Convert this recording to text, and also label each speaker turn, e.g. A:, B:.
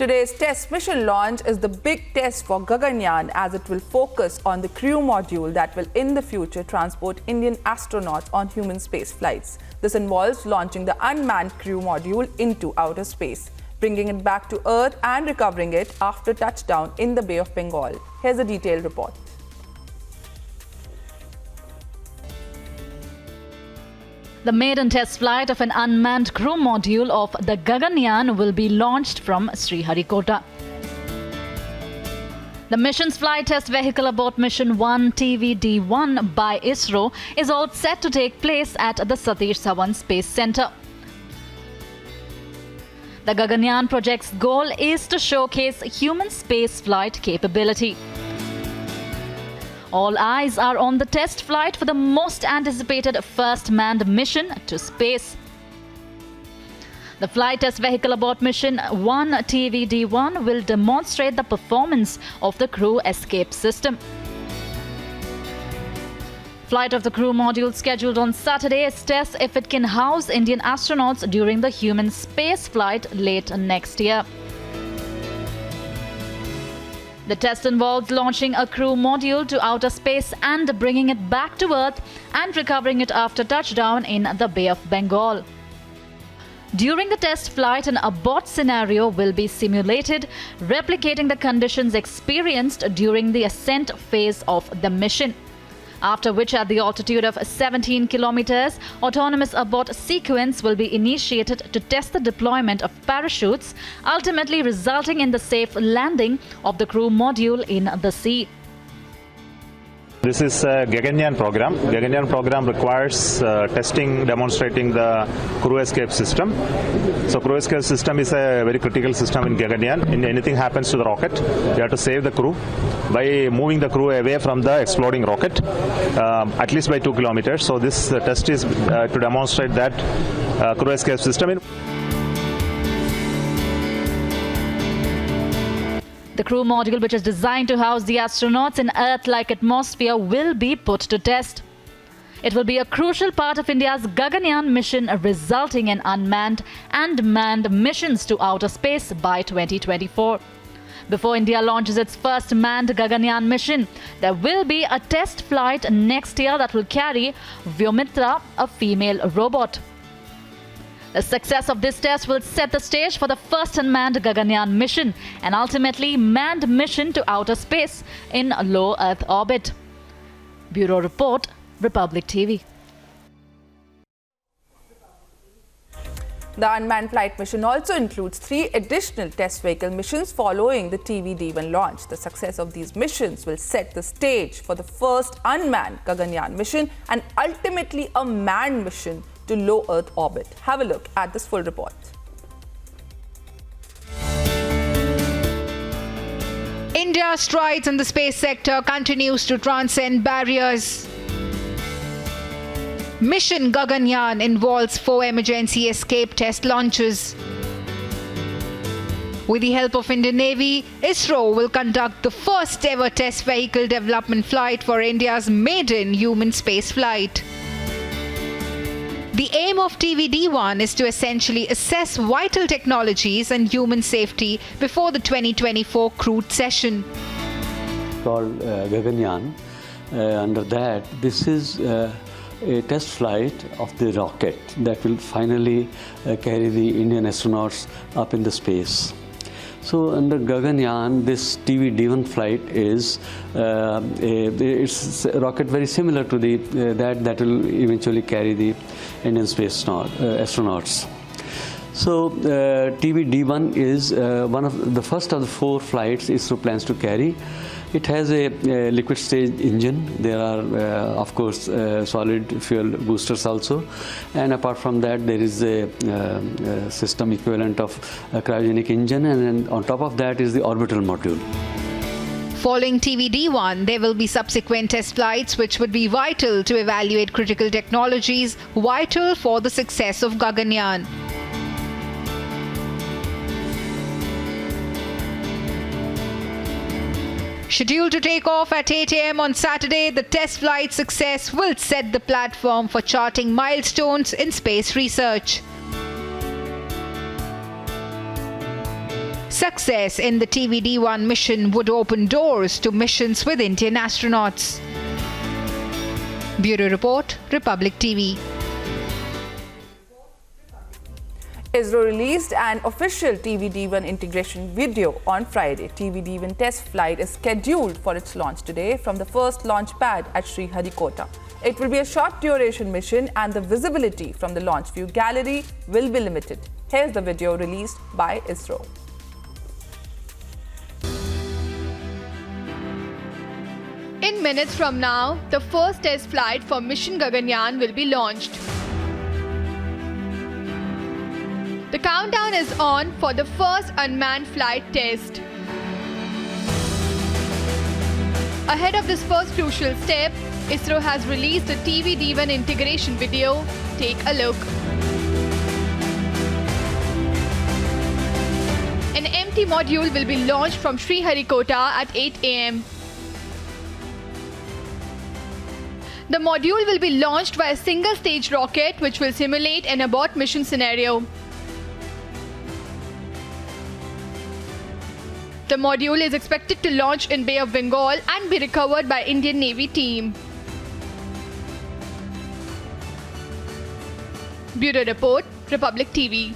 A: Today's test mission launch is the big test for Gaganyaan, as it will focus on the crew module that will in the future transport Indian astronauts on human space flights. This involves launching the unmanned crew module into outer space, bringing it back to Earth and recovering it after touchdown in the Bay of Bengal. Here's a detailed report.
B: The maiden test flight of an unmanned crew module of the Gaganyaan will be launched from Sriharikota. The mission's flight test vehicle Abort Mission 1 TVD-1 by ISRO is all set to take place at the Satish Dhawan Space Centre. The Gaganyaan project's goal is to showcase human spaceflight capability. All eyes are on the test flight for the most anticipated first manned mission to space. The flight test vehicle Abort Mission 1 TVD-1 will demonstrate the performance of the crew escape system. Flight of the crew module scheduled on Saturday is test if it can house Indian astronauts during the human space flight late next year. The test involves launching a crew module to outer space and bringing it back to Earth and recovering it after touchdown in the Bay of Bengal. During the test flight, an abort scenario will be simulated, replicating the conditions experienced during the ascent phase of the mission. After which, at the altitude of 17 kilometers, autonomous abort sequence will be initiated to test the deployment of parachutes, ultimately resulting in the safe landing of the crew module in the sea.
C: This is a Gaganyaan program. Gaganyaan program requires testing, demonstrating the crew escape system. So crew escape system is a very critical system in Gaganyaan. If anything happens to the rocket, you have to save the crew by moving the crew away from the exploding rocket, at least by 2 kilometers. So this test is to demonstrate that crew escape system.
B: The crew module, which is designed to house the astronauts in Earth-like atmosphere, will be put to test. It will be a crucial part of India's Gaganyaan mission, resulting in unmanned and manned missions to outer space by 2024. Before India launches its first manned Gaganyaan mission, there will be a test flight next year that will carry Vyomitra, a female robot. The success of this test will set the stage for the first unmanned Gaganyaan mission and ultimately manned mission to outer space in low Earth orbit. Bureau Report, Republic TV.
A: The unmanned flight mission also includes 3 additional test vehicle missions following the TVD-1 launch. The success of these missions will set the stage for the first unmanned Gaganyaan mission and ultimately a manned mission to low Earth orbit. Have a look at this full report.
D: India's strides in the space sector continues to transcend barriers. Mission Gaganyaan involves 4 emergency escape test launches. With the help of Indian Navy, ISRO will conduct the first ever test vehicle development flight for India's maiden human space flight. The aim of TVD-1 is to essentially assess vital technologies and human safety before the 2024 crewed session.
E: Called Gaganyaan. Under that, this is a test flight of the rocket that will finally carry the Indian astronauts up in the space. So under Gaganyaan, this TVD-1 flight is it's a rocket very similar to the that will eventually carry the Indian space astronauts. So TVD-1 is one of the first of the 4 flights ISRO plans to carry. It has a liquid stage engine. There are, of course, solid fuel boosters also. And apart from that, there is a system equivalent of a cryogenic engine. And then on top of that is the orbital module.
D: Following TVD-1, there will be subsequent test flights which would be vital to evaluate critical technologies vital for the success of Gaganyaan. Scheduled to take off at 8 a.m. on Saturday, the test flight success will set the platform for charting milestones in space research. Success in the TVD-1 mission would open doors to missions with Indian astronauts. Bureau Report, Republic TV.
A: ISRO released an official TVD-1 integration video on Friday. TVD-1 test flight is scheduled for its launch today from the first launch pad at Sriharikota. It will be a short duration mission and the visibility from the launch view gallery will be limited. Here's the video released by ISRO.
F: In minutes from now, the first test flight for mission Gaganyaan will be launched. The countdown is on for the first unmanned flight test. Ahead of this first crucial step, ISRO has released a TVD-1 integration video. Take a look. An empty module will be launched from Sriharikota at 8 a.m. The module will be launched by a single-stage rocket which will simulate an abort mission scenario. The module is expected to launch in Bay of Bengal and be recovered by Indian Navy team. Bureau Report, Republic TV.